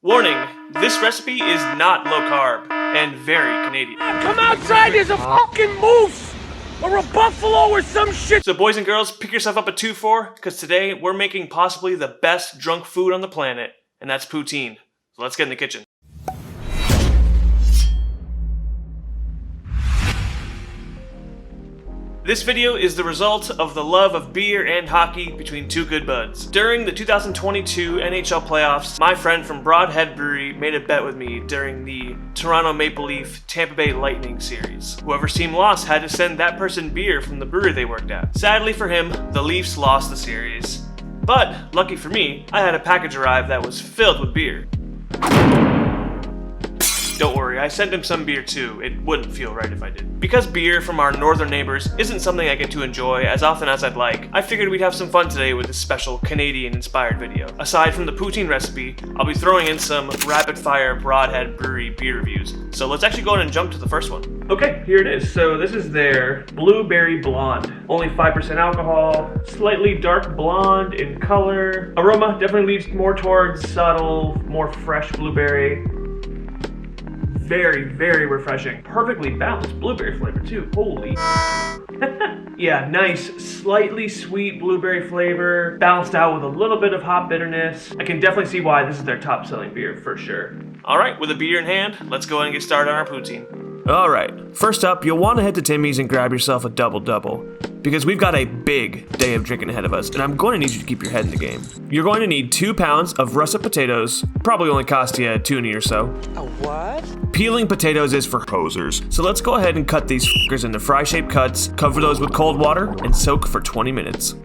Warning, this recipe is not low carb and very Canadian. Come outside, there's a fucking moose! Or a buffalo or some shit! So boys and girls, pick yourself up a 2-4, because today we're making possibly the best drunk food on the planet, and that's poutine. So let's get in the kitchen. This video is the result of the love of beer and hockey between two good buds. During the 2022 NHL playoffs, my friend from Broadhead Brewery made a bet with me during the Toronto Maple Leaf Tampa Bay Lightning series. Whoever's team lost had to send that person beer from the brewery they worked at. Sadly for him, the Leafs lost the series. But, lucky for me, I had a package arrive that was filled with beer. Don't worry, I sent him some beer too. It wouldn't feel right if I did. Because beer from our northern neighbors isn't something I get to enjoy as often as I'd like, I figured we'd have some fun today with this special Canadian-inspired video. Aside from the poutine recipe, I'll be throwing in some rapid-fire Broadhead Brewery beer reviews. So let's actually go ahead and jump to the first one. Okay, here it is. So this is their Blueberry Blonde. Only 5% alcohol, slightly dark blonde in color. Aroma definitely leads more towards subtle, more fresh blueberry. Very, very refreshing. Perfectly balanced blueberry flavor too. Holy. Yeah, nice, slightly sweet blueberry flavor, balanced out with a little bit of hop bitterness. I can definitely see why this is their top selling beer for sure. All right, with a beer in hand, let's go ahead and get started on our poutine. Alright, first up, you'll want to head to Timmy's and grab yourself a double-double, because we've got a big day of drinking ahead of us, and I'm going to need you to keep your head in the game. You're going to need 2 pounds of russet potatoes, probably only cost you a toonie or so. A what? Peeling potatoes is for posers, so let's go ahead and cut these f***ers into fry-shaped cuts, cover those with cold water, and soak for 20 minutes.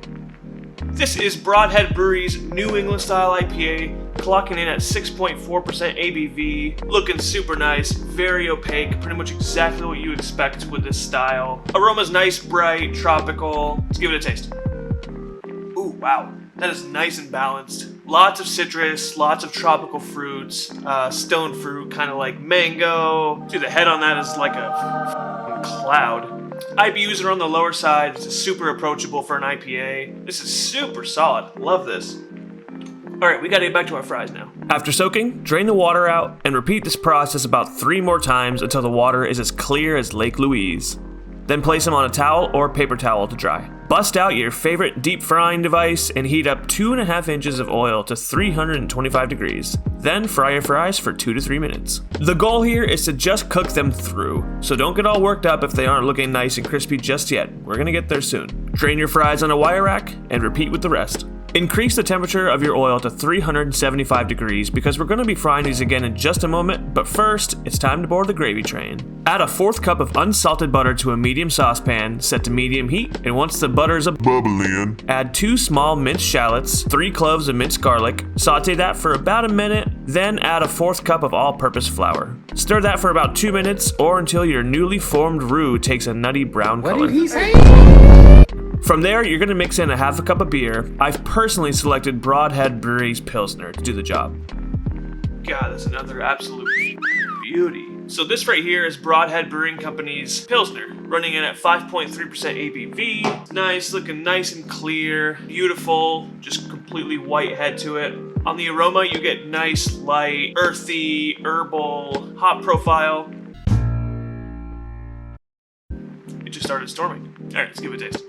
This is Broadhead Brewery's New England Style IPA, clocking in at 6.4% ABV, looking super nice, very opaque, pretty much exactly what you expect with this style. Aroma's nice, bright, tropical. Let's give it a taste. Ooh, wow, that is nice and balanced. Lots of citrus, lots of tropical fruits, stone fruit, kind of like mango. Dude, the head on that is like a cloud. IBUs are on the lower side. It's super approachable for an IPA. This is super solid. Love this. Alright, we gotta get back to our fries now. After soaking, drain the water out and repeat this process about 3 more times until the water is as clear as Lake Louise. Then place them on a towel or paper towel to dry. Bust out your favorite deep frying device and heat up 2.5 inches of oil to 325 degrees. Then fry your fries for 2 to 3 minutes. The goal here is to just cook them through, so don't get all worked up if they aren't looking nice and crispy just yet. We're gonna get there soon. Drain your fries on a wire rack and repeat with the rest. Increase the temperature of your oil to 375 degrees because we're going to be frying these again in just a moment, but first, it's time to board the gravy train. Add a 1/4 cup of unsalted butter to a medium saucepan set to medium heat, and once the butter is bubbling, add 2 small minced shallots, 3 cloves of minced garlic, saute that for about a minute, then add a 1/4 cup of all-purpose flour. Stir that for about 2 minutes or until your newly formed roux takes a nutty brown color. What did he say? From there, you're going to mix in a 1/2 cup of beer. I've personally selected Broadhead Brewery's Pilsner to do the job. God, that's another absolute beauty. So this right here is Broadhead Brewing Company's Pilsner, running in at 5.3% ABV. Nice, looking nice and clear, beautiful, just completely white head to it. On the aroma, you get nice, light, earthy, herbal, hop profile. It just started storming. All right, let's give it a taste.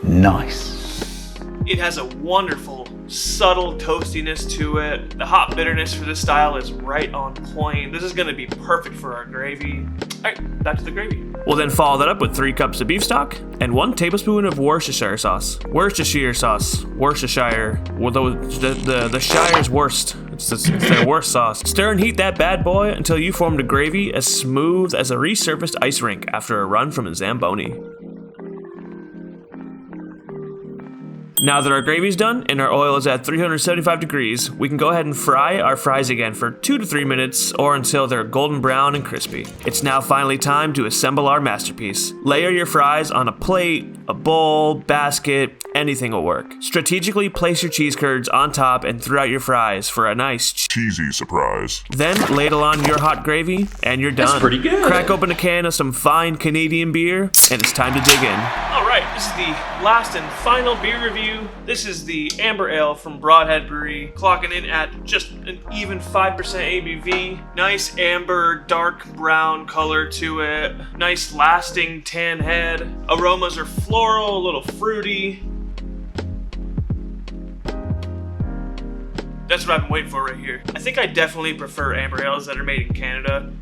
Nice. It has a wonderful, subtle toastiness to it. The hop bitterness for this style is right on point. This is going to be perfect for our gravy. Alright, back to the gravy. We'll then follow that up with 3 cups of beef stock and 1 tablespoon of Worcestershire sauce. Worcestershire sauce. Worcestershire. Well, the Shire's worst. It's their worst sauce. Stir and heat that bad boy until you formed a gravy as smooth as a resurfaced ice rink after a run from a Zamboni. Now that our gravy's done and our oil is at 375 degrees, we can go ahead and fry our fries again for 2 to 3 minutes or until they're golden brown and crispy. It's now finally time to assemble our masterpiece. Layer your fries on a plate, a bowl, basket, anything will work. Strategically place your cheese curds on top and throughout your fries for a nice cheesy surprise. Then ladle on your hot gravy and you're done. That's pretty good. Crack open a can of some fine Canadian beer and it's time to dig in. Alright, This is the last and final beer review. This is the Amber Ale from Broadhead Brewery, clocking in at just an even 5% ABV. Nice amber, dark brown color to it. Nice lasting tan head. Aromas are floral, a little fruity. That's what I've been waiting for right here. I think I definitely prefer amber ales that are made in Canada.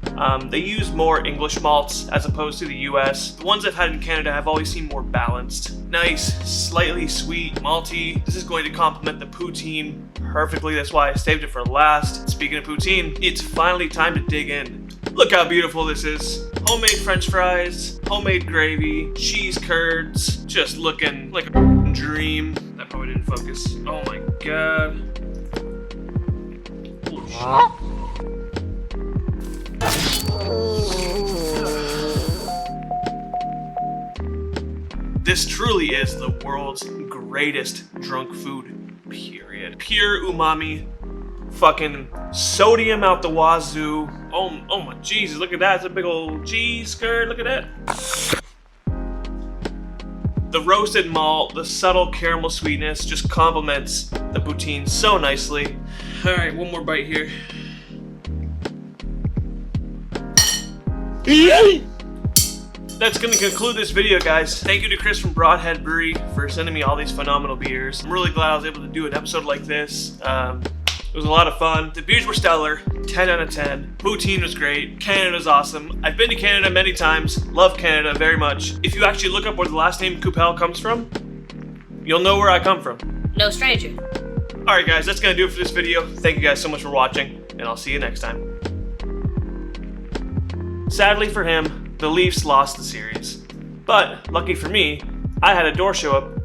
They use more English malts as opposed to the US. The ones I've had in Canada have always seemed more balanced. Nice, slightly sweet, malty. This is going to complement the poutine perfectly. That's why I saved it for last. Speaking of poutine, it's finally time to dig in. Look how beautiful this is. Homemade French fries, homemade gravy, cheese curds, just looking like a dream. That probably didn't focus. Oh my god. This truly is the world's greatest drunk food, period. Pure umami, fucking sodium out the wazoo. Oh my Jesus, look at that, it's a big old cheese curd, look at that. The roasted malt, the subtle caramel sweetness just complements the poutine so nicely. All right, one more bite here. That's going to conclude this video, guys. Thank you to Chris from Broadhead Brewery for sending me all these phenomenal beers. I'm really glad I was able to do an episode like this. It was a lot of fun. The beers were stellar, 10 out of 10. Poutine was great. Canada's awesome. I've been to Canada many times. Love Canada very much. If you actually look up where the last name Coupel comes from, you'll know where I come from. No stranger. Alright guys, that's going to do it for this video. Thank you guys so much for watching, and I'll see you next time. Sadly for him, the Leafs lost the series. But, lucky for me, I had a door show up.